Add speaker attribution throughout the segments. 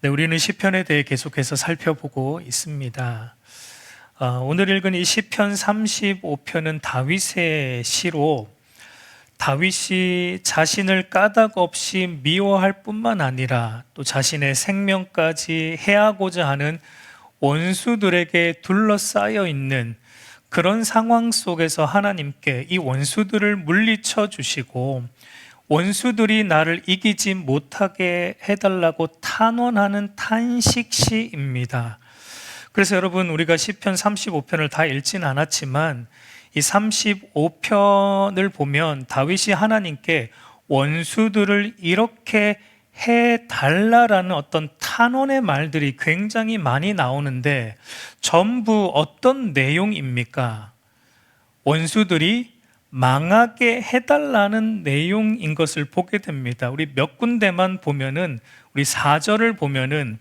Speaker 1: 네, 우리는 시편에 대해 계속해서 살펴보고 있습니다. 오늘 읽은 이 시편 35편은 다윗의 시로 다윗이 자신을 까닭 없이 미워할 뿐만 아니라 또 자신의 생명까지 해하고자 하는 원수들에게 둘러싸여 있는 그런 상황 속에서 하나님께 이 원수들을 물리쳐 주시고 원수들이 나를 이기지 못하게 해달라고 탄원하는 탄식시입니다. 그래서 여러분, 우리가 시편 35편을 다 읽지는 않았지만 이 35편을 보면 다윗이 하나님께 원수들을 이렇게 해달라라는 어떤 탄원의 말들이 굉장히 많이 나오는데 전부 어떤 내용입니까? 원수들이 망하게 해달라는 내용인 것을 보게 됩니다. 우리 몇 군데만 보면은, 우리 4절을 보면은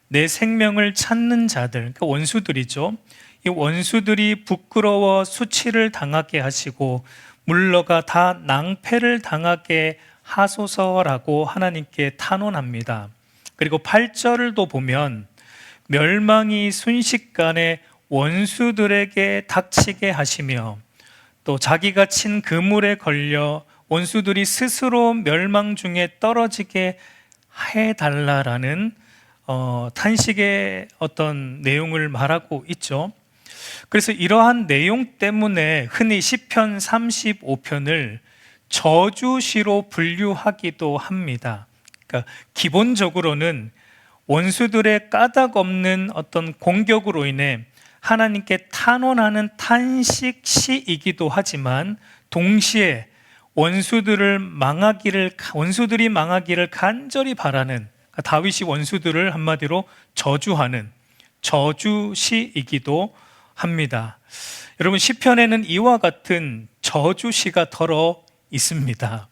Speaker 1: 내 생명을 찾는 자들, 그러니까 원수들이죠. 이 원수들이 부끄러워 수치를 당하게 하시고 물러가 다 낭패를 당하게 하소서라고 하나님께 탄원합니다. 그리고 8절을 또 보면 멸망이 순식간에 원수들에게 닥치게 하시며 또 자기가 친 그물에 걸려 원수들이 스스로 멸망 중에 떨어지게 해달라라는 탄식의 어떤 내용을 말하고 있죠. 그래서 이러한 내용 때문에 흔히 시편 35편을 저주시로 분류하기도 합니다. 그러니까 기본적으로는 원수들의 까닭 없는 어떤 공격으로 인해 하나님께 탄원하는 탄식시이기도 하지만 동시에 원수들이 망하기를 간절히 바라는, 다윗이 원수들을 한마디로 저주하는 저주시이기도 합니다. 여러분, 시편에는 이와 같은 저주시가 덜어 있습니다.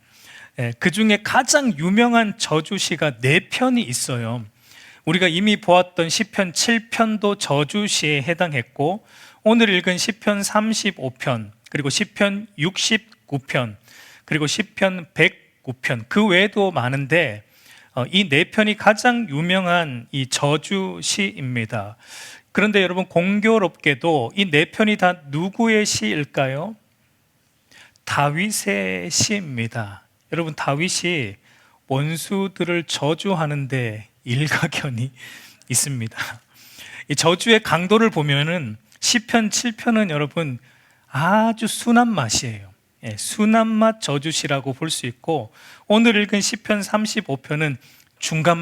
Speaker 1: 그 중에 가장 유명한 저주시가 4편이 있어요. 우리가 이미 보았던 시편 7편도 저주시에 해당했고, 오늘 읽은 시편 35편, 그리고 시편 69편, 그리고 시편 109편, 그 외에도 많은데 이 4편이 가장 유명한 이 저주시입니다. 그런데 여러분, 공교롭게도 이 4편이 다 누구의 시일까요? 다윗의 시입니다. 여러분, 다윗이 원수들을 저주하는데 일가견이 있습니다. 이 저주의 강도를 보면은 시편 7편은 여러분 아주 순한 맛이에요. 순한 맛 저주시라고 볼 수 있고, 오늘 읽은 시편 35편은 중간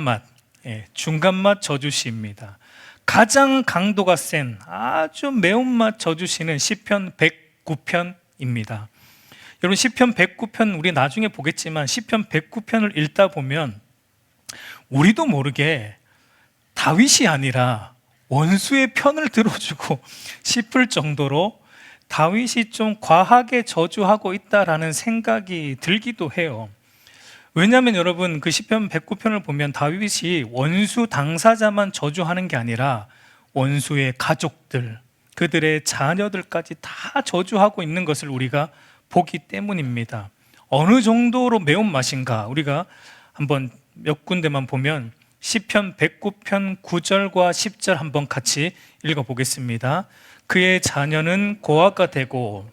Speaker 1: 맛 저주시입니다. 가장 강도가 센 아주 매운맛 저주시는 시편 109편입니다. 여러분, 시편 109편 우리 나중에 보겠지만 시편 109편을 읽다 보면 우리도 모르게 다윗이 아니라 원수의 편을 들어주고 싶을 정도로 다윗이 좀 과하게 저주하고 있다라는 생각이 들기도 해요. 왜냐하면 여러분, 그 시편 109편을 보면 다윗이 원수 당사자만 저주하는 게 아니라 원수의 가족들, 그들의 자녀들까지 다 저주하고 있는 것을 우리가 보기 때문입니다. 어느 정도로 매운맛인가 우리가 한번 몇 군데만 보면 시편 109편 9절과 10절 한번 같이 읽어보겠습니다. 그의 자녀는 고아가 되고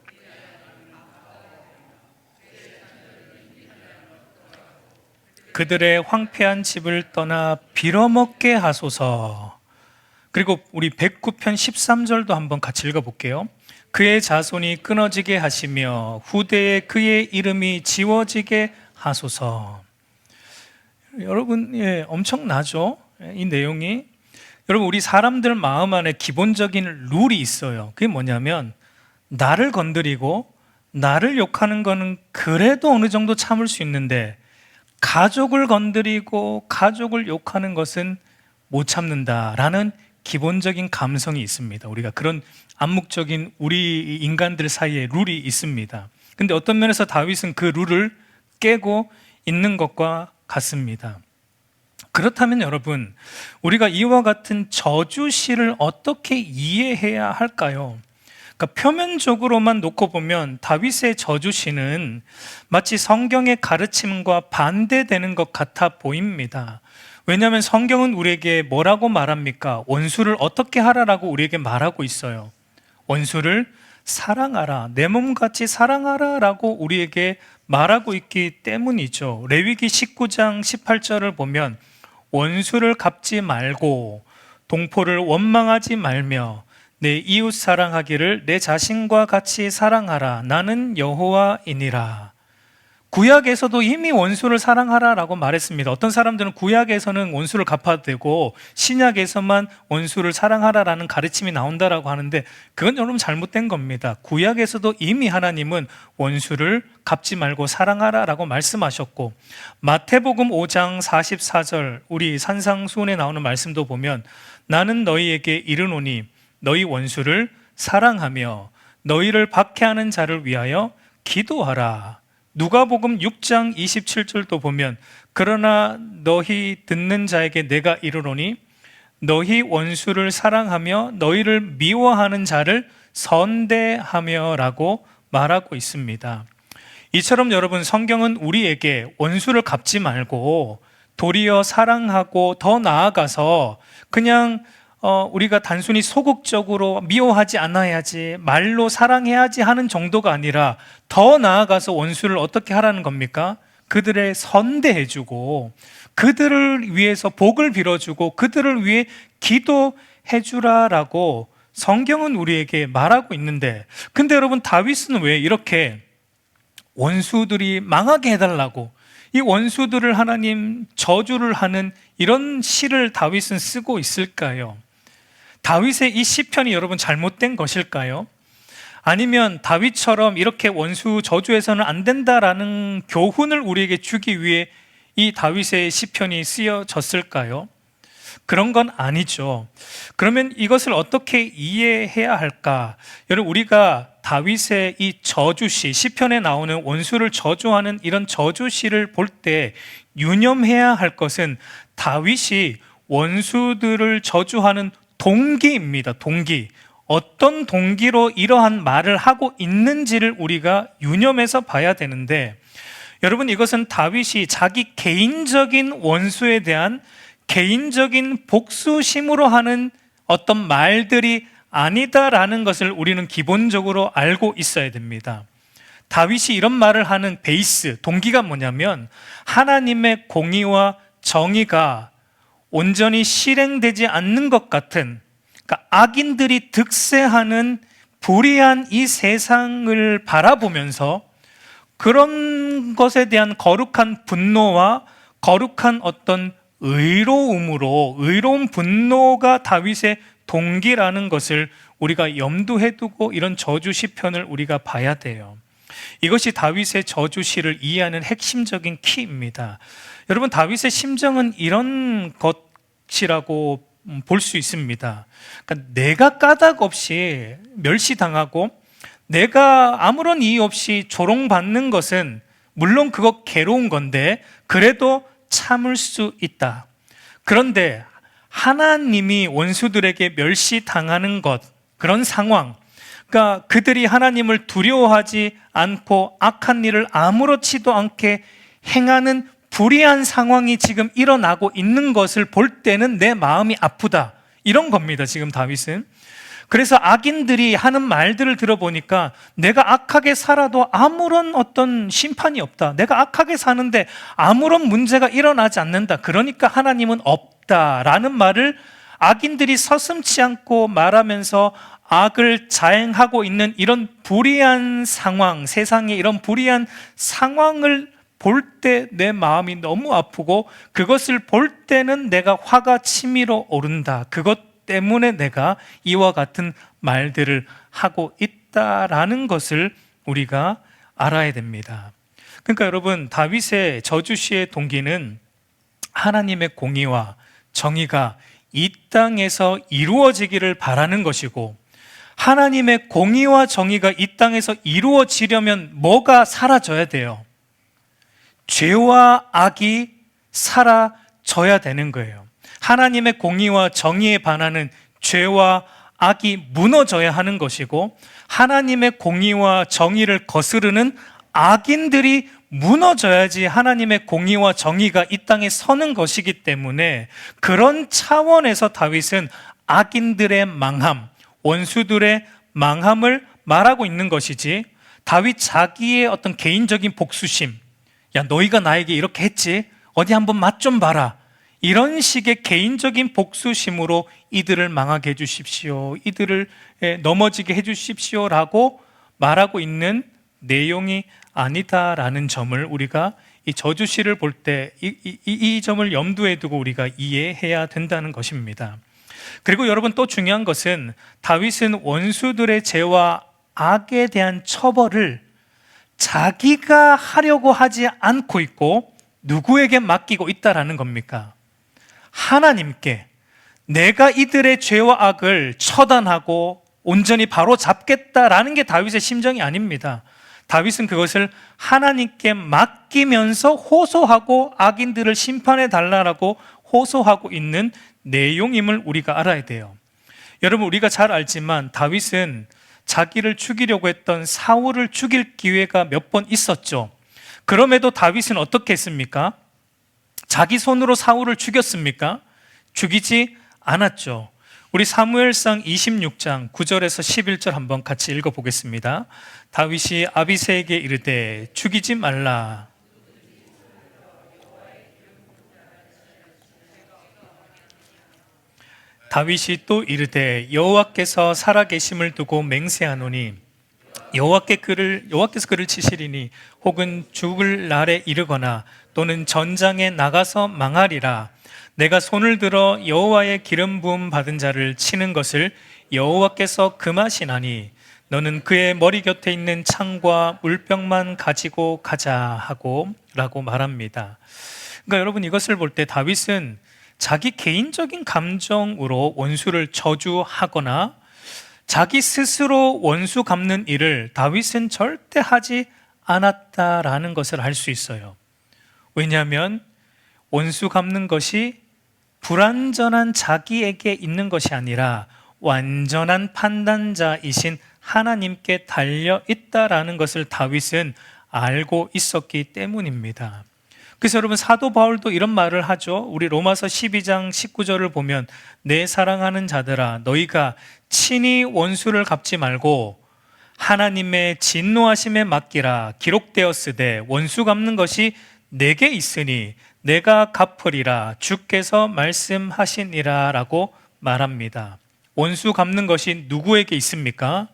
Speaker 1: 그들의 황폐한 집을 떠나 빌어먹게 하소서. 그리고 우리 109편 13절도 한번 같이 읽어볼게요. 그의 자손이 끊어지게 하시며 후대에 그의 이름이 지워지게 하소서. 여러분, 엄청나죠? 이 내용이. 여러분, 우리 사람들 마음 안에 기본적인 룰이 있어요. 그게 뭐냐면 나를 건드리고 나를 욕하는 거는 그래도 어느 정도 참을 수 있는데 가족을 건드리고 가족을 욕하는 것은 못 참는다라는 기본적인 감성이 있습니다. 우리가 그런 암묵적인 우리 인간들 사이에 룰이 있습니다. 근데 어떤 면에서 다윗은 그 룰을 깨고 있는 것과 같습니다. 그렇다면 여러분, 우리가 이와 같은 저주시를 어떻게 이해해야 할까요? 그러니까 표면적으로만 놓고 보면 다윗의 저주시는 마치 성경의 가르침과 반대되는 것 같아 보입니다. 왜냐하면 성경은 우리에게 뭐라고 말합니까? 원수를 어떻게 하라라고 우리에게 말하고 있어요. 원수를 사랑하라, 내 몸같이 사랑하라 라고 우리에게 말하고 있기 때문이죠. 레위기 19장 18절을 보면 원수를 갚지 말고 동포를 원망하지 말며 내 이웃 사랑하기를 내 자신과 같이 사랑하라. 나는 여호와이니라. 구약에서도 이미 원수를 사랑하라라고 말했습니다. 어떤 사람들은 구약에서는 원수를 갚아도 되고 신약에서만 원수를 사랑하라라는 가르침이 나온다라고 하는데 그건 여러분 잘못된 겁니다. 구약에서도 이미 하나님은 원수를 갚지 말고 사랑하라라고 말씀하셨고, 마태복음 5장 44절 우리 산상수훈에 나오는 말씀도 보면 나는 너희에게 이르노니 너희 원수를 사랑하며 너희를 박해하는 자를 위하여 기도하라. 누가복음 6장 27절도 보면 그러나 너희 듣는 자에게 내가 이르노니 너희 원수를 사랑하며 너희를 미워하는 자를 선대하며 라고 말하고 있습니다. 이처럼 여러분, 성경은 우리에게 원수를 갚지 말고 도리어 사랑하고 더 나아가서 그냥 우리가 단순히 소극적으로 미워하지 않아야지, 말로 사랑해야지 하는 정도가 아니라 더 나아가서 원수를 어떻게 하라는 겁니까? 그들의 선대해주고 그들을 위해서 복을 빌어주고 그들을 위해 기도해주라라고 성경은 우리에게 말하고 있는데, 근데 여러분, 다윗은 왜 이렇게 원수들이 망하게 해달라고 이 원수들을 하나님 저주를 하는 이런 시를 다윗은 쓰고 있을까요? 다윗의 이 시편이 여러분 잘못된 것일까요? 아니면 다윗처럼 이렇게 원수 저주해서는 안 된다라는 교훈을 우리에게 주기 위해 이 다윗의 시편이 쓰여졌을까요? 그런 건 아니죠. 그러면 이것을 어떻게 이해해야 할까? 여러분, 우리가 다윗의 이 저주시, 시편에 나오는 원수를 저주하는 이런 저주시를 볼 때 유념해야 할 것은 다윗이 원수들을 저주하는 동기입니다. 동기. 어떤 동기로 이러한 말을 하고 있는지를 우리가 유념해서 봐야 되는데, 여러분, 이것은 다윗이 자기 개인적인 원수에 대한 개인적인 복수심으로 하는 어떤 말들이 아니다라는 것을 우리는 기본적으로 알고 있어야 됩니다. 다윗이 이런 말을 하는 베이스, 동기가 뭐냐면 하나님의 공의와 정의가 온전히 실행되지 않는 것 같은, 그러니까 악인들이 득세하는 불의한 이 세상을 바라보면서 그런 것에 대한 거룩한 분노와 거룩한 어떤 의로운 분노가 다윗의 동기라는 것을 우리가 염두에 두고 이런 저주 시편을 우리가 봐야 돼요. 이것이 다윗의 저주시를 이해하는 핵심적인 키입니다. 여러분, 다윗의 심정은 이런 것이라고 볼 수 있습니다. 그러니까 내가 까닭 없이 멸시당하고 내가 아무런 이유 없이 조롱받는 것은 물론 그거 괴로운 건데 그래도 참을 수 있다. 그런데 하나님이 원수들에게 멸시당하는 것, 그런 상황, 그러니까 그들이 하나님을 두려워하지 않고 악한 일을 아무렇지도 않게 행하는 불의한 상황이 지금 일어나고 있는 것을 볼 때는 내 마음이 아프다, 이런 겁니다. 지금 다윗은. 그래서 악인들이 하는 말들을 들어보니까 내가 악하게 살아도 아무런 어떤 심판이 없다, 내가 악하게 사는데 아무런 문제가 일어나지 않는다, 그러니까 하나님은 없다라는 말을 악인들이 서슴지 않고 말하면서 악을 자행하고 있는 이런 불의한 상황, 세상에 이런 불의한 상황을 볼 때 내 마음이 너무 아프고 그것을 볼 때는 내가 화가 치밀어 오른다, 그것 때문에 내가 이와 같은 말들을 하고 있다라는 것을 우리가 알아야 됩니다. 그러니까 여러분, 다윗의 저주시의 동기는 하나님의 공의와 정의가 이 땅에서 이루어지기를 바라는 것이고, 하나님의 공의와 정의가 이 땅에서 이루어지려면 뭐가 사라져야 돼요? 죄와 악이 사라져야 되는 거예요. 하나님의 공의와 정의에 반하는 죄와 악이 무너져야 하는 것이고, 하나님의 공의와 정의를 거스르는 악인들이 무너져야지 하나님의 공의와 정의가 이 땅에 서는 것이기 때문에 그런 차원에서 다윗은 악인들의 망함, 원수들의 망함을 말하고 있는 것이지, 다윗 자기의 어떤 개인적인 복수심, 야 너희가 나에게 이렇게 했지? 어디 한번 맛 좀 봐라, 이런 식의 개인적인 복수심으로 이들을 망하게 해주십시오, 이들을 넘어지게 해주십시오 라고 말하고 있는 내용이 아니다라는 점을 우리가 이 저주시를 볼 때 이 점을 염두에 두고 우리가 이해해야 된다는 것입니다. 그리고 여러분, 또 중요한 것은 다윗은 원수들의 죄와 악에 대한 처벌을 자기가 하려고 하지 않고 있고 누구에게 맡기고 있다라는 겁니까? 하나님께. 내가 이들의 죄와 악을 처단하고 온전히 바로 잡겠다라는 게 다윗의 심정이 아닙니다. 다윗은 그것을 하나님께 맡기면서 호소하고 악인들을 심판해 달라고 호소하고 있는 내용임을 우리가 알아야 돼요. 여러분, 우리가 잘 알지만 다윗은 자기를 죽이려고 했던 사울을 죽일 기회가 몇 번 있었죠. 그럼에도 다윗은 어떻게 했습니까? 자기 손으로 사울을 죽였습니까? 죽이지 않았죠. 우리 사무엘상 26장 9절에서 11절 한번 같이 읽어보겠습니다. 다윗이 아비새에게 이르되 죽이지 말라. 다윗이 또 이르되 여호와께서 살아계심을 두고 맹세하노니 여호와께서 그를 치시리니 혹은 죽을 날에 이르거나 또는 전장에 나가서 망하리라. 내가 손을 들어 여호와의 기름 부음 받은 자를 치는 것을 여호와께서 금하시나니 너는 그의 머리 곁에 있는 창과 물병만 가지고 가자 하고 라고 말합니다. 그러니까 여러분, 이것을 볼 때 다윗은 자기 개인적인 감정으로 원수를 저주하거나 자기 스스로 원수 갚는 일을 다윗은 절대 하지 않았다라는 것을 알 수 있어요. 왜냐하면 원수 갚는 것이 불완전한 자기에게 있는 것이 아니라 완전한 판단자이신 하나님께 달려 있다라는 것을 다윗은 알고 있었기 때문입니다. 그래서 여러분, 사도 바울도 이런 말을 하죠. 우리 로마서 12장 19절을 보면 내 사랑하는 자들아 너희가 친히 원수를 갚지 말고 하나님의 진노하심에 맡기라. 기록되었으되 원수 갚는 것이 내게 있으니 내가 갚으리라. 주께서 말씀하시니라 라고 말합니다. 원수 갚는 것이 누구에게 있습니까?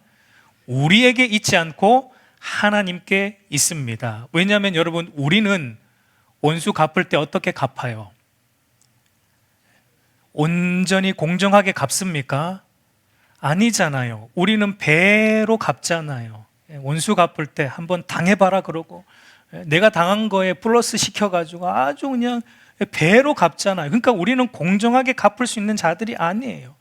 Speaker 1: 우리에게 있지 않고 하나님께 있습니다. 왜냐하면 여러분, 우리는 원수 갚을 때 어떻게 갚아요? 온전히 공정하게 갚습니까? 아니잖아요. 우리는 배로 갚잖아요. 원수 갚을 때 한번 당해봐라 그러고 내가 당한 거에 플러스 시켜가지고 아주 그냥 배로 갚잖아요. 그러니까 우리는 공정하게 갚을 수 있는 자들이 아니에요.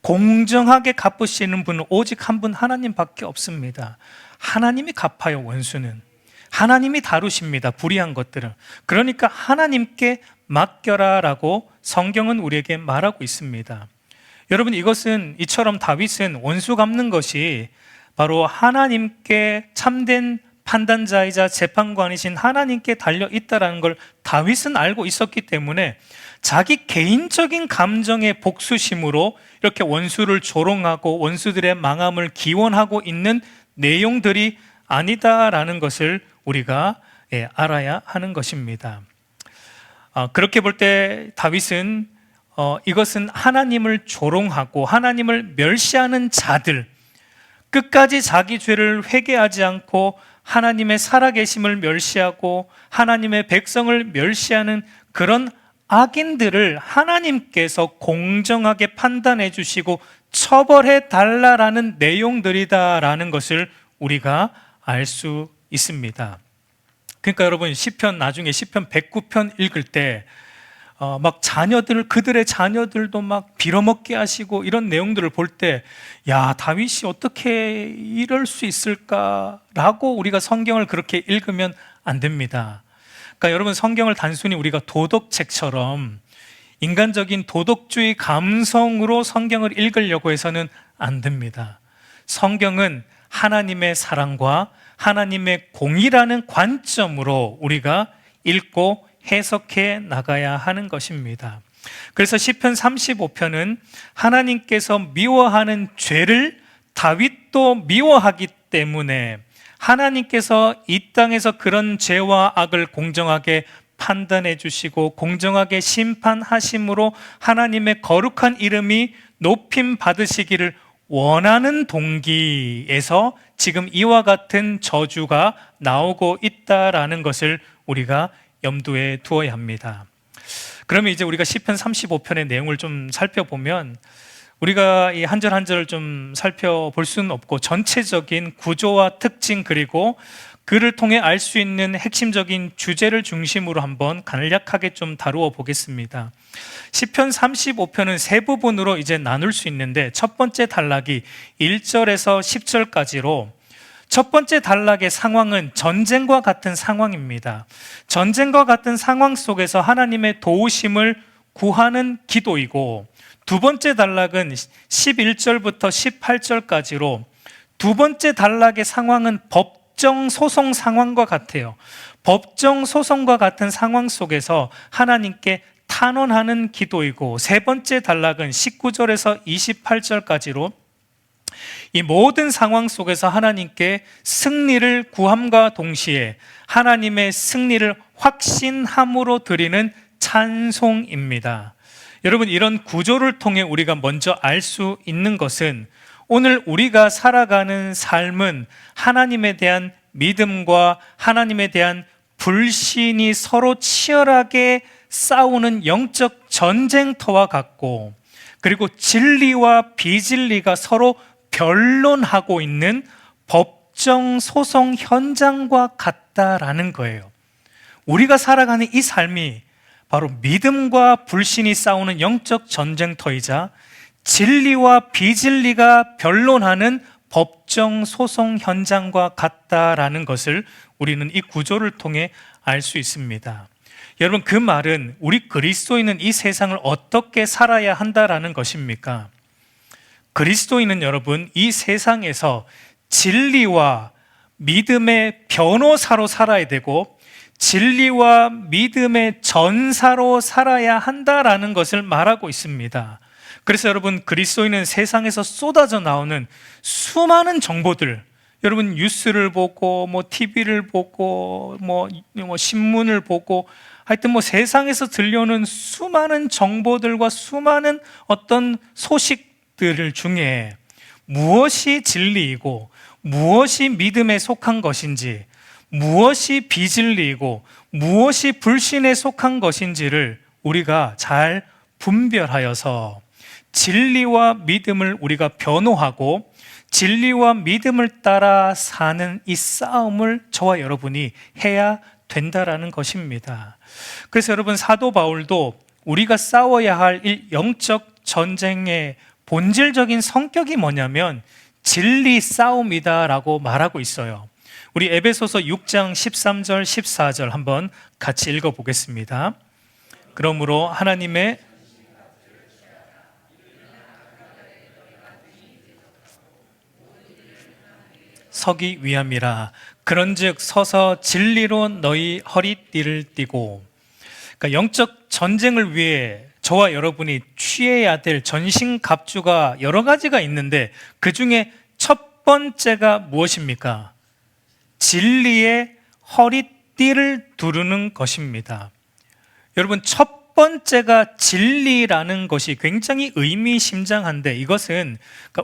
Speaker 1: 공정하게 갚으시는 분은 오직 한 분, 하나님밖에 없습니다. 하나님이 갚아요. 원수는 하나님이 다루십니다. 불의한 것들은. 그러니까 하나님께 맡겨라 라고 성경은 우리에게 말하고 있습니다. 여러분, 이처럼 다윗은 원수 갚는 것이 바로 하나님께 참된 판단자이자 재판관이신 하나님께 달려 있다는 걸 다윗은 알고 있었기 때문에 자기 개인적인 감정의 복수심으로 이렇게 원수를 조롱하고 원수들의 망함을 기원하고 있는 내용들이 아니다라는 것을 우리가 알아야 하는 것입니다. 그렇게 볼 때 다윗은 이것은 하나님을 조롱하고 하나님을 멸시하는 자들, 끝까지 자기 죄를 회개하지 않고 하나님의 살아계심을 멸시하고 하나님의 백성을 멸시하는 그런 악인들을 하나님께서 공정하게 판단해 주시고 처벌해 달라라는 내용들이다라는 것을 우리가 알 수 있습니다. 그러니까 여러분, 나중에 시편 109편 읽을 때 막 그들의 자녀들도 막 빌어먹게 하시고 이런 내용들을 볼 때, 야, 다윗이 어떻게 이럴 수 있을까라고 우리가 성경을 그렇게 읽으면 안 됩니다. 그러니까 여러분, 성경을 단순히 우리가 도덕책처럼 인간적인 도덕주의 감성으로 성경을 읽으려고 해서는 안 됩니다. 성경은 하나님의 사랑과 하나님의 공의라는 관점으로 우리가 읽고 해석해 나가야 하는 것입니다. 그래서 시편 35편은 하나님께서 미워하는 죄를 다윗도 미워하기 때문에 하나님께서 이 땅에서 그런 죄와 악을 공정하게 판단해 주시고 공정하게 심판하심으로 하나님의 거룩한 이름이 높임 받으시기를 원하는 동기에서 지금 이와 같은 저주가 나오고 있다라는 것을 우리가 염두에 두어야 합니다. 그러면 이제 우리가 시편 35편의 내용을 좀 살펴보면 우리가 이 한 절 한 절을 좀 살펴볼 수는 없고 전체적인 구조와 특징 그리고 그를 통해 알 수 있는 핵심적인 주제를 중심으로 한번 간략하게 좀 다루어 보겠습니다. 시편 35편은 세 부분으로 이제 나눌 수 있는데 첫 번째 단락이 1절에서 10절까지로 첫 번째 단락의 상황은 전쟁과 같은 상황입니다. 전쟁과 같은 상황 속에서 하나님의 도우심을 구하는 기도이고 두 번째 단락은 11절부터 18절까지로 두 번째 단락의 상황은 법정 소송 상황과 같아요. 법정 소송과 같은 상황 속에서 하나님께 탄원하는 기도이고 세 번째 단락은 19절에서 28절까지로 이 모든 상황 속에서 하나님께 승리를 구함과 동시에 하나님의 승리를 확신함으로 드리는 찬송입니다. 여러분, 이런 구조를 통해 우리가 먼저 알 수 있는 것은 오늘 우리가 살아가는 삶은 하나님에 대한 믿음과 하나님에 대한 불신이 서로 치열하게 싸우는 영적 전쟁터와 같고 그리고 진리와 비진리가 서로 변론하고 있는 법정 소송 현장과 같다라는 거예요. 우리가 살아가는 이 삶이 바로 믿음과 불신이 싸우는 영적 전쟁터이자 진리와 비진리가 변론하는 법정 소송 현장과 같다라는 것을 우리는 이 구조를 통해 알 수 있습니다. 여러분, 그 말은 우리 그리스도인은 이 세상을 어떻게 살아야 한다라는 것입니까? 그리스도인은 여러분 이 세상에서 진리와 믿음의 변호사로 살아야 되고 진리와 믿음의 전사로 살아야 한다라는 것을 말하고 있습니다. 그래서 여러분, 그리스도인은 세상에서 쏟아져 나오는 수많은 정보들, 여러분 뉴스를 보고 TV를 보고 신문을 보고 하여튼 세상에서 들려오는 수많은 정보들과 수많은 어떤 소식들 중에 무엇이 진리이고 무엇이 믿음에 속한 것인지 무엇이 비진리이고 무엇이 불신에 속한 것인지를 우리가 잘 분별하여서 진리와 믿음을 우리가 변호하고 진리와 믿음을 따라 사는 이 싸움을 저와 여러분이 해야 된다라는 것입니다. 그래서 여러분, 사도 바울도 우리가 싸워야 할 이 영적 전쟁의 본질적인 성격이 뭐냐면 진리 싸움이다라고 말하고 있어요. 우리 에베소서 6장 13절 14절 한번 같이 읽어보겠습니다. 그러므로 하나님의 서기 위함이라. 그런즉 서서 진리로 너희 허리띠를 띠고. 그러니까 영적 전쟁을 위해 저와 여러분이 취해야 될 전신갑주가 여러 가지가 있는데 그 중에 첫 번째가 무엇입니까? 진리의 허리띠를 두르는 것입니다. 여러분, 첫 번째가 진리라는 것이 굉장히 의미심장한데 이것은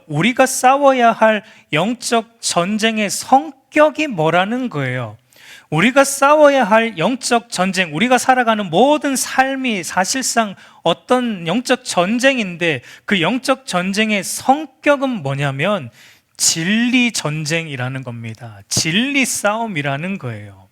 Speaker 1: 우리가 싸워야 할 영적 전쟁의 성격이 뭐라는 거예요. 우리가 싸워야 할 영적 전쟁, 우리가 살아가는 모든 삶이 사실상 어떤 영적 전쟁인데 그 영적 전쟁의 성격은 뭐냐면 진리 전쟁이라는 겁니다. 진리 싸움이라는 거예요.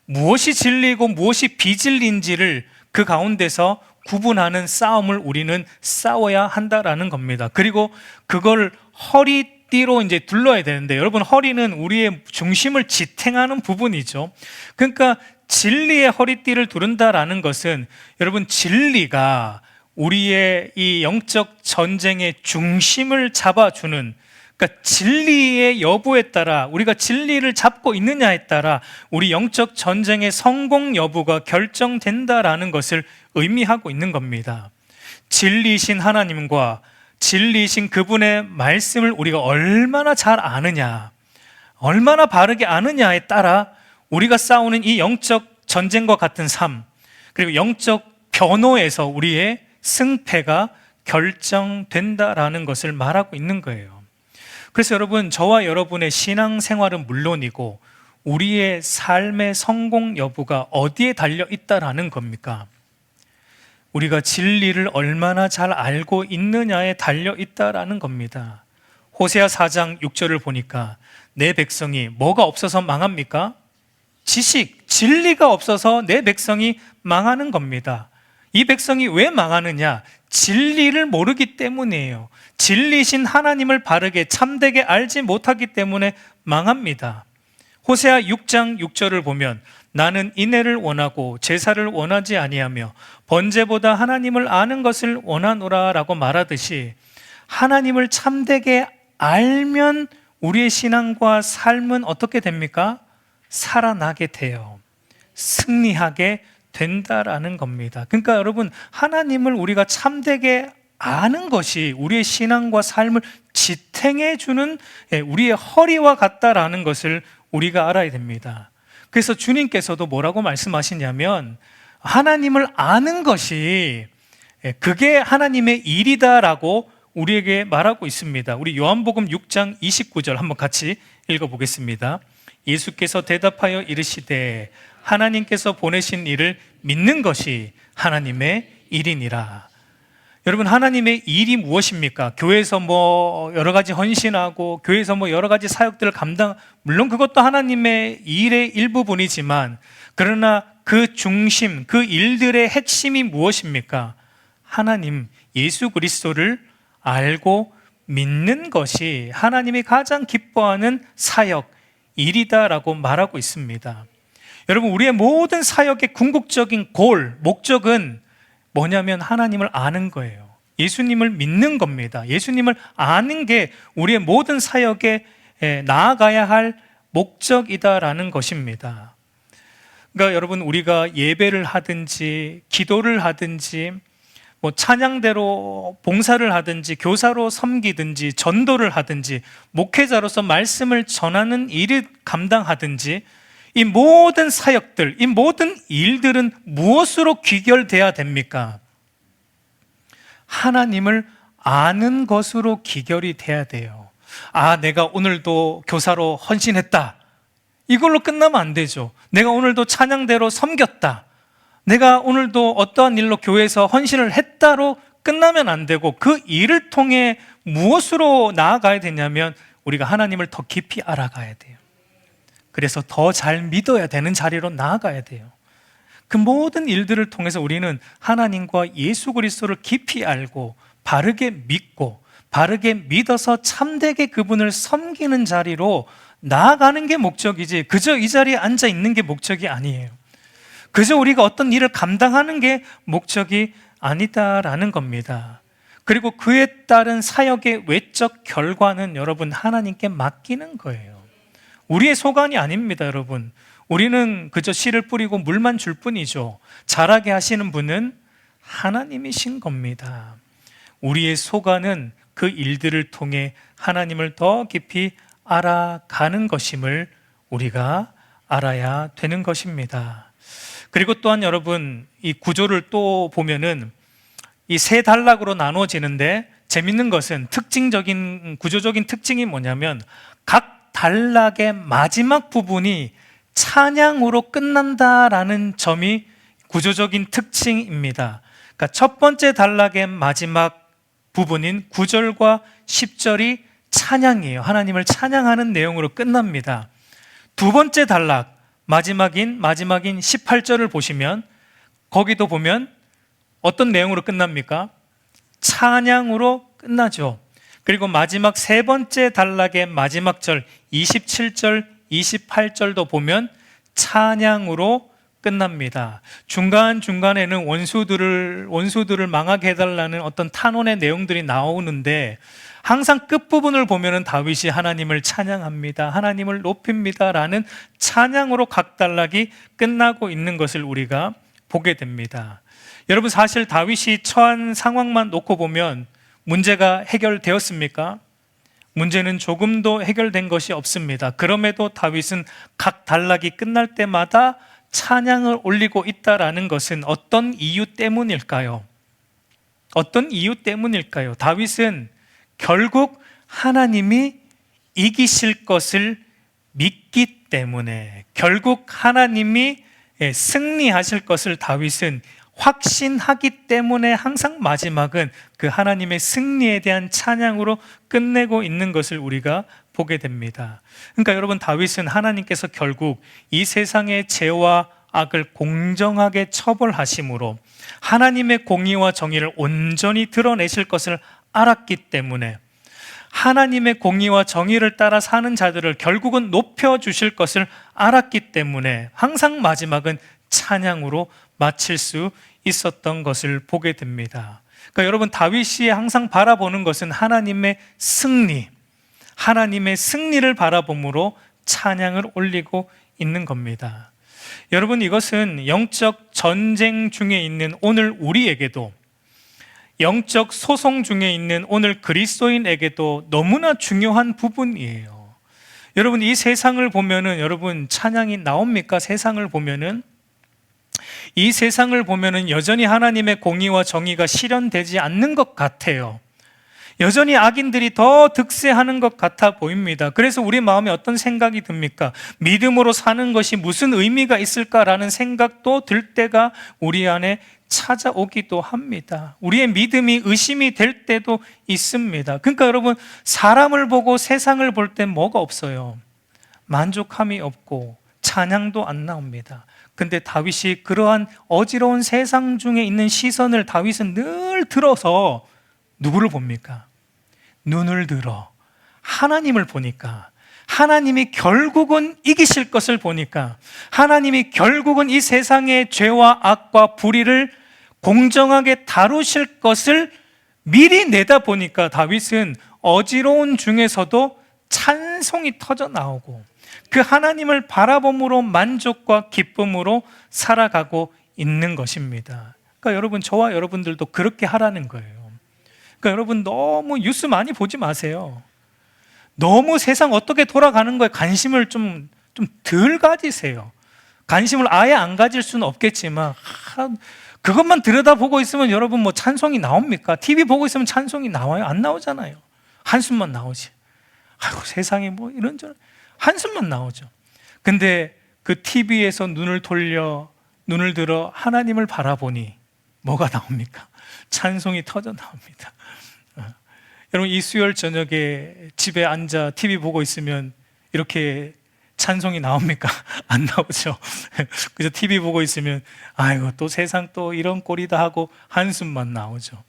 Speaker 1: 무엇이 진리고 무엇이 비진리인지를 그 가운데서 구분하는 싸움을 우리는 싸워야 한다라는 겁니다. 그리고 그걸 허리띠로 이제 둘러야 되는데 여러분, 허리는 우리의 중심을 지탱하는 부분이죠. 그러니까 진리의 허리띠를 두른다라는 것은 여러분, 진리가 우리의 이 영적 전쟁의 중심을 잡아주는 그러니까 진리의 여부에 따라, 우리가 진리를 잡고 있느냐에 따라 우리 영적 전쟁의 성공 여부가 결정된다라는 것을 의미하고 있는 겁니다. 진리이신 하나님과 진리이신 그분의 말씀을 우리가 얼마나 잘 아느냐, 얼마나 바르게 아느냐에 따라 우리가 싸우는 이 영적 전쟁과 같은 삶, 그리고 영적 변호에서 우리의 승패가 결정된다라는 것을 말하고 있는 거예요. 그래서 여러분, 저와 여러분의 신앙생활은 물론이고 우리의 삶의 성공 여부가 어디에 달려 있다라는 겁니까? 우리가 진리를 얼마나 잘 알고 있느냐에 달려 있다라는 겁니다. 호세아 4장 6절을 보니까 내 백성이 뭐가 없어서 망합니까? 지식, 진리가 없어서 내 백성이 망하는 겁니다. 이 백성이 왜 망하느냐? 진리를 모르기 때문이에요. 진리신 하나님을 바르게 참되게 알지 못하기 때문에 망합니다. 호세아 6장 6절을 보면 나는 인애를 원하고 제사를 원하지 아니하며 번제보다 하나님을 아는 것을 원하노라 라고 말하듯이, 하나님을 참되게 알면 우리의 신앙과 삶은 어떻게 됩니까? 살아나게 돼요. 승리하게 된다라는 겁니다. 그러니까 여러분, 하나님을 우리가 참되게 아는 것이 우리의 신앙과 삶을 지탱해 주는 우리의 허리와 같다라는 것을 우리가 알아야 됩니다. 그래서 주님께서도 뭐라고 말씀하시냐면, 하나님을 아는 것이 그게 하나님의 일이다라고 우리에게 말하고 있습니다. 우리 요한복음 6장 29절 한번 같이 읽어보겠습니다. 예수께서 대답하여 이르시되 하나님께서 보내신 이를 믿는 것이 하나님의 일이니라. 여러분, 하나님의 일이 무엇입니까? 교회에서 뭐 여러 가지 헌신하고 교회에서 뭐 여러 가지 사역들을 물론 그것도 하나님의 일의 일부분이지만, 그러나 그 중심, 그 일들의 핵심이 무엇입니까? 하나님, 예수 그리스도를 알고 믿는 것이 하나님이 가장 기뻐하는 사역, 일이다라고 말하고 있습니다. 여러분, 우리의 모든 사역의 궁극적인 목적은 뭐냐면 하나님을 아는 거예요. 예수님을 믿는 겁니다. 예수님을 아는 게 우리의 모든 사역에 나아가야 할 목적이다라는 것입니다. 그러니까 여러분, 우리가 예배를 하든지 기도를 하든지 뭐 찬양대로 봉사를 하든지 교사로 섬기든지 전도를 하든지 목회자로서 말씀을 전하는 일을 감당하든지, 이 모든 사역들, 이 모든 일들은 무엇으로 귀결돼야 됩니까? 하나님을 아는 것으로 귀결이 돼야 돼요. 아, 내가 오늘도 교사로 헌신했다, 이걸로 끝나면 안 되죠. 내가 오늘도 찬양대로 섬겼다, 내가 오늘도 어떠한 일로 교회에서 헌신을 했다로 끝나면 안 되고, 그 일을 통해 무엇으로 나아가야 되냐면 우리가 하나님을 더 깊이 알아가야 돼요. 그래서 더 잘 믿어야 되는 자리로 나아가야 돼요. 그 모든 일들을 통해서 우리는 하나님과 예수 그리스도를 깊이 알고 바르게 믿고 바르게 믿어서 참되게 그분을 섬기는 자리로 나아가는 게 목적이지, 그저 이 자리에 앉아 있는 게 목적이 아니에요. 그저 우리가 어떤 일을 감당하는 게 목적이 아니다라는 겁니다. 그리고 그에 따른 사역의 외적 결과는 여러분, 하나님께 맡기는 거예요. 우리의 소관이 아닙니다, 여러분. 우리는 그저 씨를 뿌리고 물만 줄 뿐이죠. 자라게 하시는 분은 하나님이신 겁니다. 우리의 소관은 그 일들을 통해 하나님을 더 깊이 알아가는 것임을 우리가 알아야 되는 것입니다. 그리고 또한 여러분, 이 구조를 또 보면은 이 세 단락으로 나눠지는데, 재밌는 것은 구조적인 특징이 뭐냐면, 각 단락의 마지막 부분이 찬양으로 끝난다라는 점이 구조적인 특징입니다. 그러니까 첫 번째 단락의 마지막 부분인 9절과 10절이 찬양이에요. 하나님을 찬양하는 내용으로 끝납니다. 두 번째 단락, 마지막인 18절을 보시면, 거기도 보면 어떤 내용으로 끝납니까? 찬양으로 끝나죠. 그리고 마지막 세 번째 단락의 마지막 절 27절, 28절도 보면 찬양으로 끝납니다. 중간중간에는 원수들을 망하게 해달라는 어떤 탄원의 내용들이 나오는데 항상 끝부분을 보면은 다윗이 하나님을 찬양합니다. 하나님을 높입니다. 라는 찬양으로 각단락이 끝나고 있는 것을 우리가 보게 됩니다. 여러분, 사실 다윗이 처한 상황만 놓고 보면 문제가 해결되었습니까? 문제는 조금도 해결된 것이 없습니다. 그럼에도 다윗은 각 단락이 끝날 때마다 찬양을 올리고 있다라는 것은 어떤 이유 때문일까요? 어떤 이유 때문일까요? 다윗은 결국 하나님이 이기실 것을 믿기 때문에, 결국 하나님이 승리하실 것을 다윗은 확신하기 때문에 항상 마지막은 그 하나님의 승리에 대한 찬양으로 끝내고 있는 것을 우리가 보게 됩니다. 그러니까 여러분, 다윗은 하나님께서 결국 이 세상의 죄와 악을 공정하게 처벌하심으로 하나님의 공의와 정의를 온전히 드러내실 것을 알았기 때문에 하나님의 공의와 정의를 따라 사는 자들을 결국은 높여주실 것을 알았기 때문에 항상 마지막은 찬양으로 마칠 수 있었던 것을 보게 됩니다. 그러니까 여러분, 다윗이 항상 바라보는 것은 하나님의 승리, 하나님의 승리를 바라봄으로 찬양을 올리고 있는 겁니다. 여러분, 이것은 영적 전쟁 중에 있는 오늘 우리에게도, 영적 소송 중에 있는 오늘 그리스도인에게도 너무나 중요한 부분이에요. 여러분, 이 세상을 보면은, 여러분, 찬양이 나옵니까? 세상을 보면은, 이 세상을 보면은 여전히 하나님의 공의와 정의가 실현되지 않는 것 같아요. 여전히 악인들이 더 득세하는 것 같아 보입니다. 그래서 우리 마음에 어떤 생각이 듭니까? 믿음으로 사는 것이 무슨 의미가 있을까라는 생각도 들 때가 우리 안에 찾아오기도 합니다. 우리의 믿음이 의심이 될 때도 있습니다. 그러니까 여러분, 사람을 보고 세상을 볼 때 뭐가 없어요? 만족함이 없고 찬양도 안 나옵니다. 근데 다윗이 그러한 어지러운 세상 중에 있는 시선을 다윗은 늘 들어서 누구를 봅니까? 눈을 들어 하나님을 보니까, 하나님이 결국은 이기실 것을 보니까, 하나님이 결국은 이 세상의 죄와 악과 불의를 공정하게 다루실 것을 미리 내다보니까 다윗은 어지러운 중에서도 찬송이 터져 나오고 그 하나님을 바라봄으로 만족과 기쁨으로 살아가고 있는 것입니다. 그러니까 여러분, 저와 여러분들도 그렇게 하라는 거예요. 그러니까 여러분, 너무 뉴스 많이 보지 마세요. 너무 세상 어떻게 돌아가는 거에 관심을 좀 덜 가지세요. 관심을 아예 안 가질 수는 없겠지만 그것만 들여다보고 있으면 여러분, 뭐 찬송이 나옵니까? TV 보고 있으면 찬송이 나와요? 안 나오잖아요. 한숨만 나오지. 아이고, 세상에 뭐 이런저런 한숨만 나오죠. 근데 그 TV에서 눈을 들어 하나님을 바라보니 뭐가 나옵니까? 찬송이 터져 나옵니다. 여러분, 이 수요일 저녁에 집에 앉아 TV 보고 있으면 이렇게 찬송이 나옵니까? 안 나오죠. 그래서 TV 보고 있으면 아이고, 또 세상 또 이런 꼴이다 하고 한숨만 나오죠.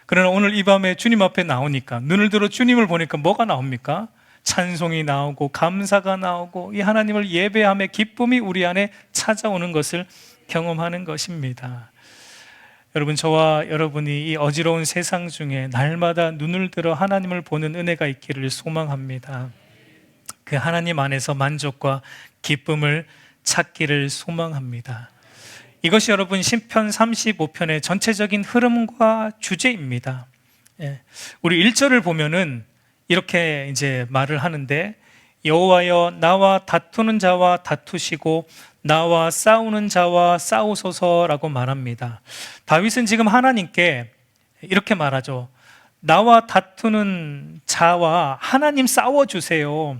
Speaker 1: 그러나 오늘 이 밤에 주님 앞에 나오니까, 눈을 들어 주님을 보니까 뭐가 나옵니까? 찬송이 나오고 감사가 나오고 이 하나님을 예배함의 기쁨이 우리 안에 찾아오는 것을 경험하는 것입니다. 여러분, 저와 여러분이 이 어지러운 세상 중에 날마다 눈을 들어 하나님을 보는 은혜가 있기를 소망합니다. 그 하나님 안에서 만족과 기쁨을 찾기를 소망합니다. 이것이 여러분 시편 35편의 전체적인 흐름과 주제입니다. 우리 1절을 보면은 이렇게 이제 말을 하는데, 여호와여, 나와 다투는 자와 다투시고 나와 싸우는 자와 싸우소서라고 말합니다. 다윗은 지금 하나님께 이렇게 말하죠. 나와 다투는 자와 하나님 싸워주세요.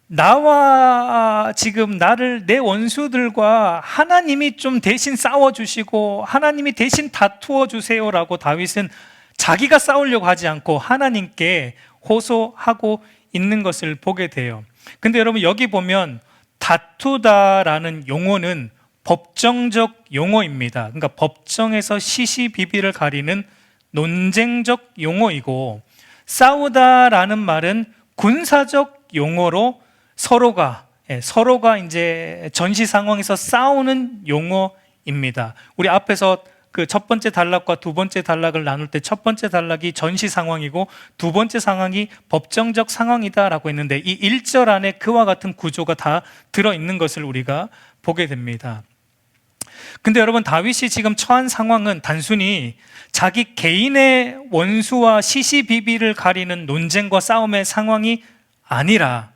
Speaker 1: 나와 지금 내 원수들과 하나님이 좀 대신 싸워주시고 하나님이 대신 다투어 주세요라고 다윗은 자기가 싸우려고 하지 않고 하나님께 호소하고 있는 것을 보게 돼요. 근데 여러분, 여기 보면 다투다라는 용어는 법정적 용어입니다. 그러니까 법정에서 시시비비를 가리는 논쟁적 용어이고, 싸우다라는 말은 군사적 용어로 서로가 서로가 이제 전시 상황에서 싸우는 용어입니다. 우리 앞에서 그 첫 번째 단락과 두 번째 단락을 나눌 때 첫 번째 단락이 전시 상황이고 두 번째 상황이 법정적 상황이다라고 했는데 이 1절 안에 그와 같은 구조가 다 들어있는 것을 우리가 보게 됩니다. 근데 여러분, 다윗이 지금 처한 상황은 단순히 자기 개인의 원수와 시시비비를 가리는 논쟁과 싸움의 상황이 아니라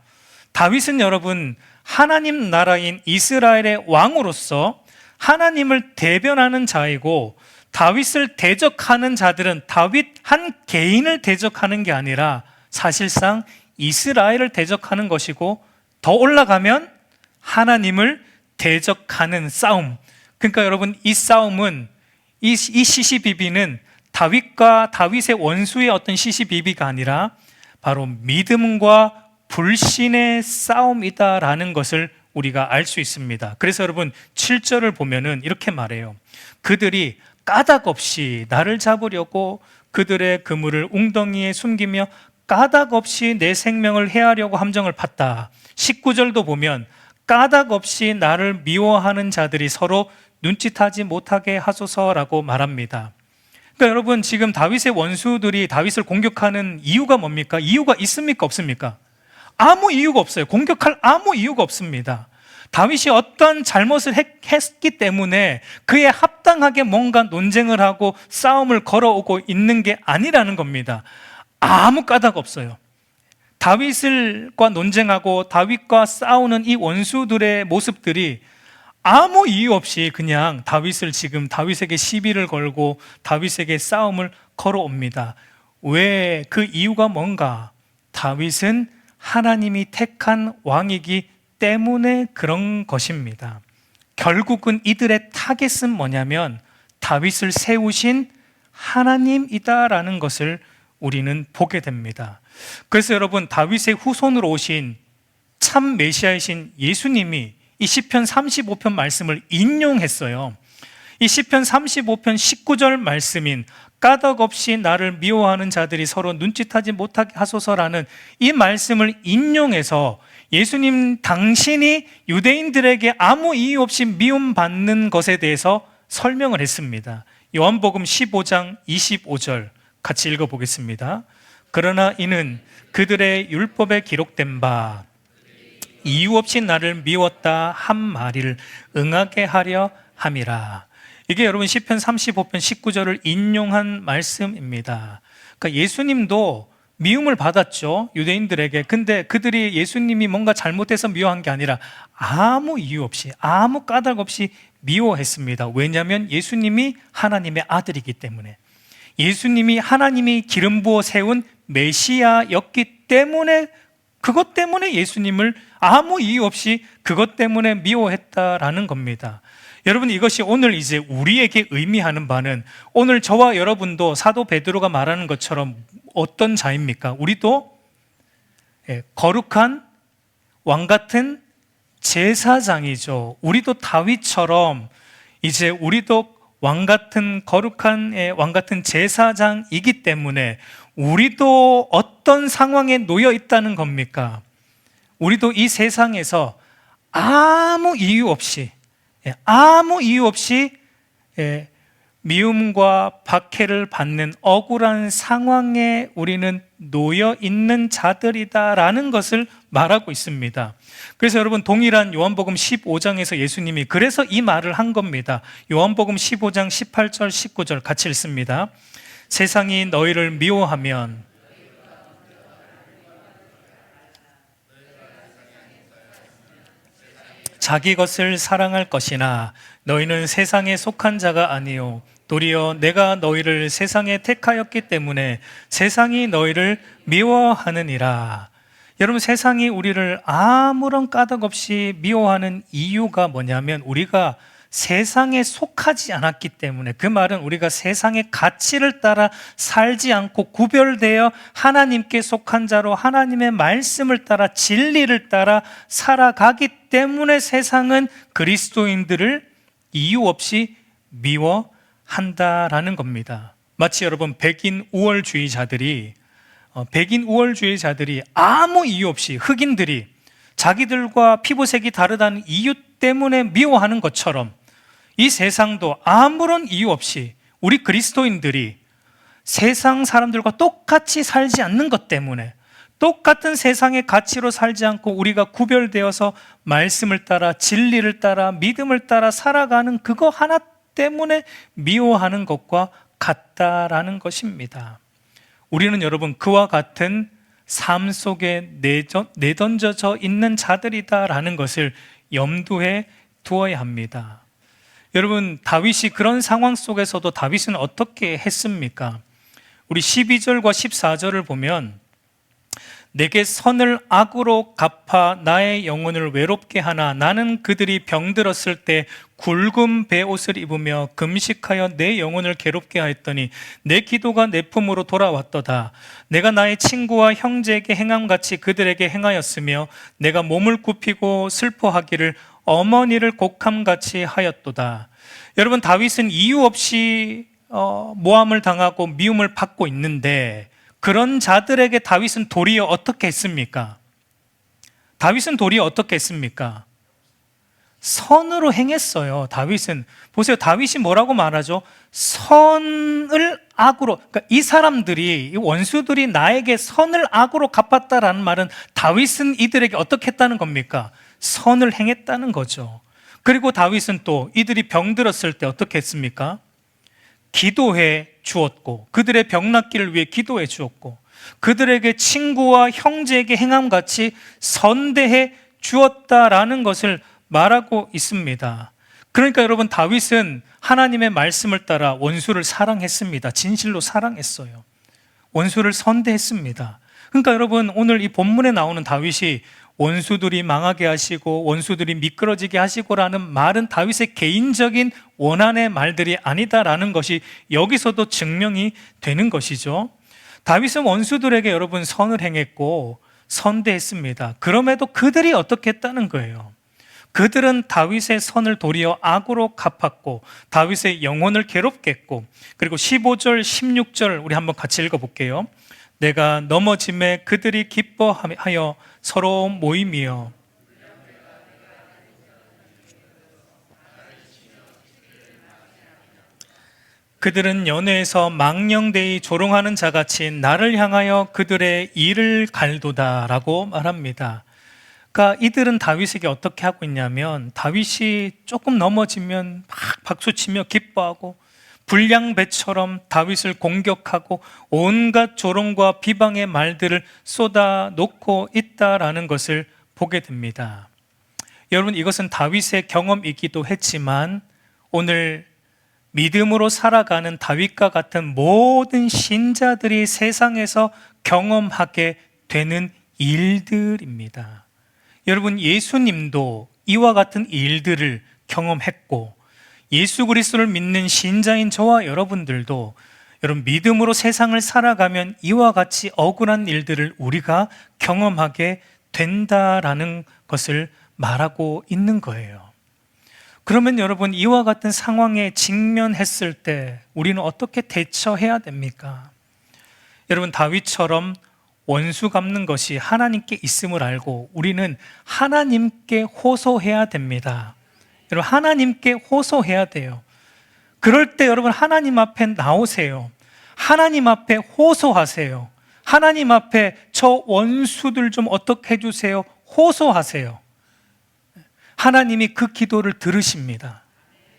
Speaker 1: 다윗은 여러분, 하나님 나라인 이스라엘의 왕으로서 하나님을 대변하는 자이고, 다윗을 대적하는 자들은 다윗 한 개인을 대적하는 게 아니라 사실상 이스라엘을 대적하는 것이고, 더 올라가면 하나님을 대적하는 싸움. 그러니까 여러분, 이 싸움은, 이 시시비비는 다윗과 다윗의 원수의 어떤 시시비비가 아니라 바로 믿음과 불신의 싸움이다라는 것을 우리가 알 수 있습니다. 그래서 여러분, 7절을 보면은 이렇게 말해요. 그들이 까닭 없이 나를 잡으려고 그들의 그물을 웅덩이에 숨기며 까닭 없이 내 생명을 해하려고 함정을 팠다. 19절도 보면 까닭 없이 나를 미워하는 자들이 서로 눈짓하지 못하게 하소서라고 말합니다. 그러니까 여러분, 지금 다윗의 원수들이 다윗을 공격하는 이유가 뭡니까? 이유가 있습니까? 없습니까? 아무 이유가 없어요. 공격할 아무 이유가 없습니다. 다윗이 어떤 잘못을 했기 때문에 그에 합당하게 뭔가 논쟁을 하고 싸움을 걸어오고 있는 게 아니라는 겁니다. 아무 까닭 없어요. 다윗과 논쟁하고 다윗과 싸우는 이 원수들의 모습들이 아무 이유 없이 그냥 다윗에게 시비를 걸고 다윗에게 싸움을 걸어옵니다. 왜? 그 이유가 뭔가? 다윗은 하나님이 택한 왕이기 때문에 그런 것입니다. 결국은 이들의 타겟은 뭐냐면 다윗을 세우신 하나님이다라는 것을 우리는 보게 됩니다. 그래서 여러분, 다윗의 후손으로 오신 참 메시아이신 예수님이 이 시편 35편 말씀을 인용했어요. 이 시편 35편 19절 말씀인 까닭 없이 나를 미워하는 자들이 서로 눈짓하지 못하게 하소서라는 이 말씀을 인용해서 예수님 당신이 유대인들에게 아무 이유 없이 미움받는 것에 대해서 설명을 했습니다. 요한복음 15장 25절 같이 읽어보겠습니다. 그러나 이는 그들의 율법에 기록된 바 이유 없이 나를 미웠다 한 말을 응하게 하려 함이라. 이게 여러분 시편 35편 19절을 인용한 말씀입니다. 그러니까 예수님도 미움을 받았죠, 유대인들에게. 근데 그들이 예수님이 뭔가 잘못해서 미워한 게 아니라 아무 이유 없이, 아무 까닭 없이 미워했습니다. 왜냐하면 예수님이 하나님의 아들이기 때문에, 예수님이 하나님이 기름 부어 세운 메시아였기 때문에, 그것 때문에 예수님을 아무 이유 없이 그것 때문에 미워했다라는 겁니다. 여러분, 이것이 오늘 이제 우리에게 의미하는 바는, 오늘 저와 여러분도 사도 베드로가 말하는 것처럼 어떤 자입니까? 우리도 거룩한 왕 같은 제사장이죠. 우리도 다윗처럼 이제 우리도 왕 같은 거룩한 왕 같은 제사장이기 때문에 우리도 어떤 상황에 놓여 있다는 겁니까? 우리도 이 세상에서 아무 이유 없이 미움과 박해를 받는 억울한 상황에 우리는 놓여 있는 자들이다라는 것을 말하고 있습니다. 그래서 여러분, 동일한 요한복음 15장에서 예수님이 그래서 이 말을 한 겁니다. 요한복음 15장 18절 19절 같이 읽습니다. 세상이 너희를 미워하면 자기 것을 사랑할 것이나 너희는 세상에 속한 자가 아니요 도리어 내가 너희를 세상에 택하였기 때문에 세상이 너희를 미워하느니라. 여러분, 세상이 우리를 아무런 까닭 없이 미워하는 이유가 뭐냐면 우리가 세상에 속하지 않았기 때문에, 그 말은 우리가 세상의 가치를 따라 살지 않고 구별되어 하나님께 속한 자로 하나님의 말씀을 따라 진리를 따라 살아가기 때문에 세상은 그리스도인들을 이유 없이 미워한다라는 겁니다. 마치 여러분, 백인 우월주의자들이 아무 이유 없이, 흑인들이 자기들과 피부색이 다르다는 이유 때문에 미워하는 것처럼 이 세상도 아무런 이유 없이 우리 그리스도인들이 세상 사람들과 똑같이 살지 않는 것 때문에, 똑같은 세상의 가치로 살지 않고 우리가 구별되어서 말씀을 따라, 진리를 따라, 믿음을 따라 살아가는 그거 하나 때문에 미워하는 것과 같다라는 것입니다. 우리는 여러분 그와 같은 삶 속에 내던져져 있는 자들이다라는 것을 염두에 두어야 합니다. 여러분, 다윗이 그런 상황 속에서도 다윗은 어떻게 했습니까? 우리 12절과 14절을 보면 내게 선을 악으로 갚아 나의 영혼을 외롭게 하나 나는 그들이 병들었을 때 굵은 베옷을 입으며 금식하여 내 영혼을 괴롭게 하였더니 내 기도가 내 품으로 돌아왔도다. 내가 나의 친구와 형제에게 행함같이 그들에게 행하였으며 내가 몸을 굽히고 슬퍼하기를 어머니를 곡함같이 하였도다. 여러분, 다윗은 이유 없이 모함을 당하고 미움을 받고 있는데 그런 자들에게 다윗은 도리어 어떻게 했습니까? 다윗은 도리어 어떻게 했습니까? 선으로 행했어요. 다윗은 보세요. 다윗이 뭐라고 말하죠? 선을 악으로, 그러니까 이 사람들이, 이 원수들이 나에게 선을 악으로 갚았다라는 말은 다윗은 이들에게 어떻게 했다는 겁니까? 선을 행했다는 거죠. 그리고 다윗은 또 이들이 병들었을 때 어떻게 했습니까? 기도해 주었고, 그들의 병 낫기를 위해 기도해 주었고, 그들에게 친구와 형제에게 행함같이 선대해 주었다라는 것을 말하고 있습니다. 그러니까 여러분, 다윗은 하나님의 말씀을 따라 원수를 사랑했습니다. 진실로 사랑했어요. 원수를 선대했습니다. 그러니까 여러분, 오늘 이 본문에 나오는 다윗이 원수들이 망하게 하시고 원수들이 미끄러지게 하시고라는 말은 다윗의 개인적인 원한의 말들이 아니다라는 것이 여기서도 증명이 되는 것이죠. 다윗은 원수들에게 여러분 선을 행했고 선대했습니다. 그럼에도 그들이 어떻게 했다는 거예요? 그들은 다윗의 선을 도리어 악으로 갚았고 다윗의 영혼을 괴롭게 했고, 그리고 15절 16절 우리 한번 같이 읽어볼게요. 내가 넘어짐에 그들이 기뻐하여 서로 모임이여 그들은 연회에서 망령되이 조롱하는 자같이 나를 향하여 그들의 이를 갈도다라고 말합니다. 그러니까 이들은 다윗에게 어떻게 하고 있냐면 다윗이 조금 넘어지면 막 박수치며 기뻐하고 불량배처럼 다윗을 공격하고 온갖 조롱과 비방의 말들을 쏟아놓고 있다라는 것을 보게 됩니다. 여러분, 이것은 다윗의 경험이기도 했지만 오늘 믿음으로 살아가는 다윗과 같은 모든 신자들이 세상에서 경험하게 되는 일들입니다. 여러분, 예수님도 이와 같은 일들을 경험했고 예수 그리스도를 믿는 신자인 저와 여러분들도 여러분 믿음으로 세상을 살아가면 이와 같이 억울한 일들을 우리가 경험하게 된다라는 것을 말하고 있는 거예요. 그러면 여러분, 이와 같은 상황에 직면했을 때 우리는 어떻게 대처해야 됩니까? 여러분, 다윗처럼 원수 갚는 것이 하나님께 있음을 알고 우리는 하나님께 호소해야 됩니다. 여러분, 하나님께 호소해야 돼요. 그럴 때 여러분 하나님 앞에 나오세요. 하나님 앞에 호소하세요. 하나님 앞에 저 원수들 좀 어떻게 해주세요. 호소하세요. 하나님이 그 기도를 들으십니다.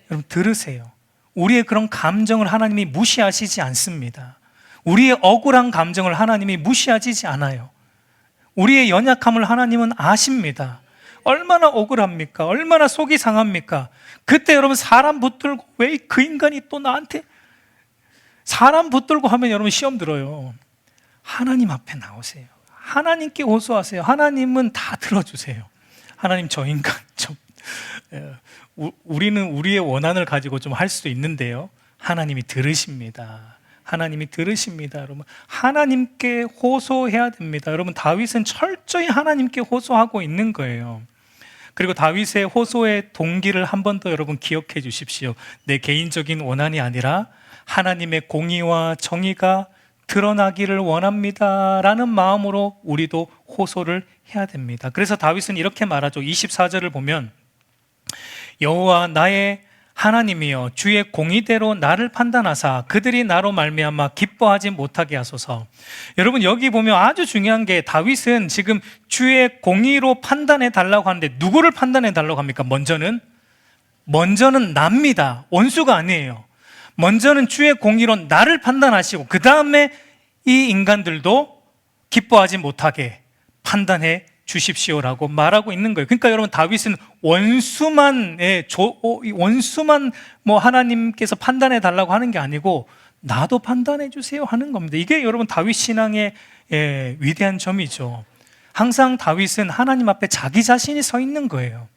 Speaker 1: 여러분, 들으세요. 우리의 그런 감정을 하나님이 무시하시지 않습니다. 우리의 억울한 감정을 하나님이 무시하시지 않아요. 우리의 연약함을 하나님은 아십니다. 얼마나 억울합니까? 얼마나 속이 상합니까? 그때 여러분 사람 붙들고 왜 그 인간이 또 나한테 사람 붙들고 하면 여러분 시험 들어요. 하나님 앞에 나오세요. 하나님께 호소하세요. 하나님은 다 들어주세요. 하나님, 저 인간 좀 우리는 우리의 원한을 가지고 좀 할 수도 있는데요, 하나님이 들으십니다. 하나님이 들으십니다. 여러분, 하나님께 호소해야 됩니다. 여러분, 다윗은 철저히 하나님께 호소하고 있는 거예요. 그리고 다윗의 호소의 동기를 한 번 더 여러분 기억해 주십시오. 내 개인적인 원한이 아니라 하나님의 공의와 정의가 드러나기를 원합니다라는 마음으로 우리도 호소를 해야 됩니다. 그래서 다윗은 이렇게 말하죠. 24절을 보면 여호와 나의 하나님이여 주의 공의대로 나를 판단하사 그들이 나로 말미암아 기뻐하지 못하게 하소서. 여러분 여기 보면 아주 중요한 게 다윗은 지금 주의 공의로 판단해 달라고 하는데 누구를 판단해 달라고 합니까? 먼저는 납니다. 원수가 아니에요. 먼저는 주의 공의로 나를 판단하시고 그 다음에 이 인간들도 기뻐하지 못하게 판단해 주십시오라고 말하고 있는 거예요. 그러니까 여러분 다윗은 원수만 뭐 하나님께서 판단해 달라고 하는 게 아니고 나도 판단해 주세요 하는 겁니다. 이게 여러분 다윗 신앙의 위대한 점이죠. 항상 다윗은 하나님 앞에 자기 자신이 서 있는 거예요.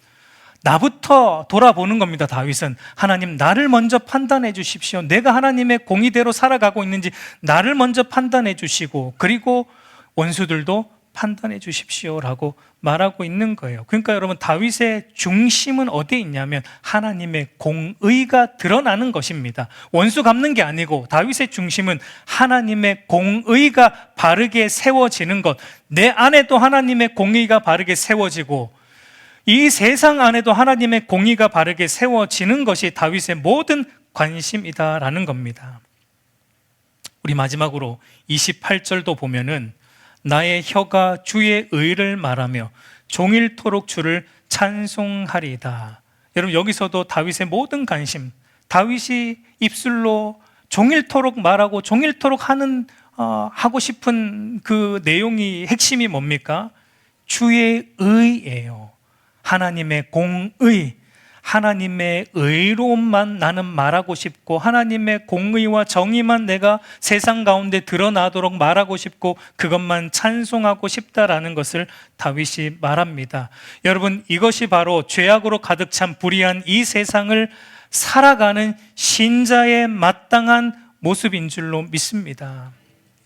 Speaker 1: 나부터 돌아보는 겁니다. 다윗은 하나님 나를 먼저 판단해 주십시오. 내가 하나님의 공의대로 살아가고 있는지 나를 먼저 판단해 주시고 그리고 원수들도 판단해 주십시오라고 말하고 있는 거예요. 그러니까 여러분 다윗의 중심은 어디에 있냐면 하나님의 공의가 드러나는 것입니다. 원수 갚는 게 아니고 다윗의 중심은 하나님의 공의가 바르게 세워지는 것. 내 안에도 하나님의 공의가 바르게 세워지고 이 세상 안에도 하나님의 공의가 바르게 세워지는 것이 다윗의 모든 관심이다라는 겁니다. 우리 마지막으로 28절도 보면은 나의 혀가 주의 의를 말하며 종일토록 주를 찬송하리이다. 여러분 여기서도 다윗의 모든 관심, 다윗이 입술로 종일토록 말하고 종일토록 하고 싶은 그 내용이 핵심이 뭡니까? 주의 의예요. 하나님의 공의, 하나님의 의로움만 나는 말하고 싶고 하나님의 공의와 정의만 내가 세상 가운데 드러나도록 말하고 싶고 그것만 찬송하고 싶다라는 것을 다윗이 말합니다. 여러분 이것이 바로 죄악으로 가득 찬 불의한 이 세상을 살아가는 신자의 마땅한 모습인 줄로 믿습니다.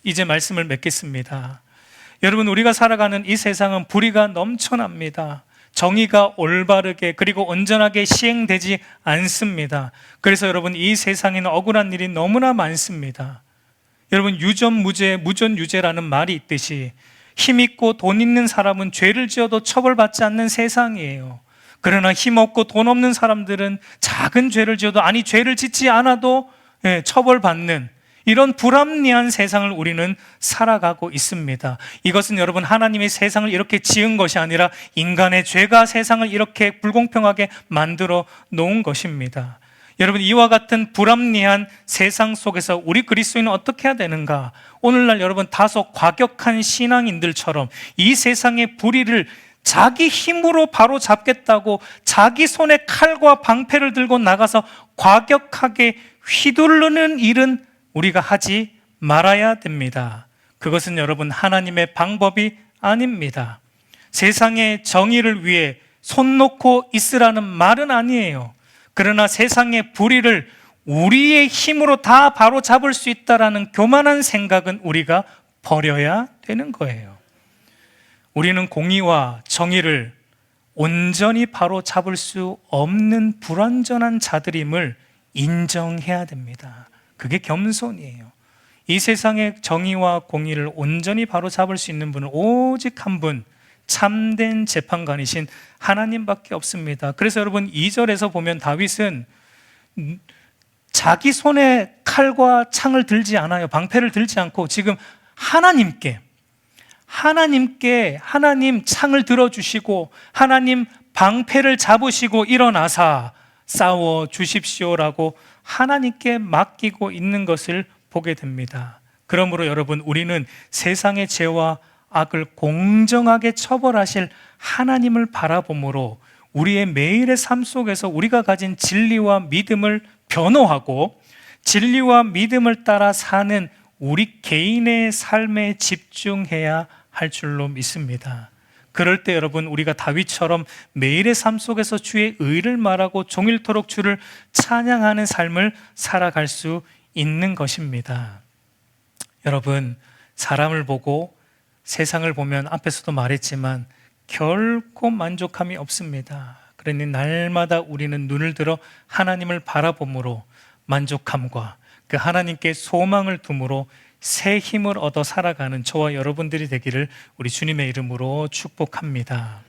Speaker 1: 이제 말씀을 맺겠습니다. 여러분 우리가 살아가는 이 세상은 불의가 넘쳐납니다. 정의가 올바르게 그리고 온전하게 시행되지 않습니다. 그래서 여러분 이 세상에는 억울한 일이 너무나 많습니다. 여러분 유전무죄, 무전유죄라는 말이 있듯이 힘있고 돈 있는 사람은 죄를 지어도 처벌받지 않는 세상이에요. 그러나 힘없고 돈 없는 사람들은 작은 죄를 지어도 죄를 짓지 않아도 처벌받는 이런 불합리한 세상을 우리는 살아가고 있습니다. 이것은 여러분 하나님이 세상을 이렇게 지은 것이 아니라 인간의 죄가 세상을 이렇게 불공평하게 만들어 놓은 것입니다. 여러분 이와 같은 불합리한 세상 속에서 우리 그리스도인은 어떻게 해야 되는가? 오늘날 여러분 다소 과격한 신앙인들처럼 이 세상의 불의를 자기 힘으로 바로 잡겠다고 자기 손에 칼과 방패를 들고 나가서 과격하게 휘두르는 일은 우리가 하지 말아야 됩니다. 그것은 여러분 하나님의 방법이 아닙니다. 세상의 정의를 위해 손 놓고 있으라는 말은 아니에요. 그러나 세상의 불의를 우리의 힘으로 다 바로 잡을 수 있다라는 교만한 생각은 우리가 버려야 되는 거예요. 우리는 공의와 정의를 온전히 바로 잡을 수 없는 불완전한 자들임을 인정해야 됩니다. 그게 겸손이에요. 이 세상의 정의와 공의를 온전히 바로 잡을 수 있는 분은 오직 한 분, 참된 재판관이신 하나님밖에 없습니다. 그래서 여러분 2절에서 보면 다윗은 자기 손에 칼과 창을 들지 않아요. 방패를 들지 않고 지금 하나님께 하나님 창을 들어주시고 하나님 방패를 잡으시고 일어나사 싸워 주십시오라고 하나님께 맡기고 있는 것을 보게 됩니다. 그러므로 여러분 우리는 세상의 죄와 악을 공정하게 처벌하실 하나님을 바라보므로 우리의 매일의 삶 속에서 우리가 가진 진리와 믿음을 변호하고 진리와 믿음을 따라 사는 우리 개인의 삶에 집중해야 할 줄로 믿습니다. 그럴 때 여러분 우리가 다윗처럼 매일의 삶 속에서 주의 의를 말하고 종일토록 주를 찬양하는 삶을 살아갈 수 있는 것입니다. 여러분 사람을 보고 세상을 보면 앞에서도 말했지만 결코 만족함이 없습니다. 그러니 날마다 우리는 눈을 들어 하나님을 바라봄으로 만족함과 그 하나님께 소망을 둠으로 새 힘을 얻어 살아가는 저와 여러분들이 되기를 우리 주님의 이름으로 축복합니다.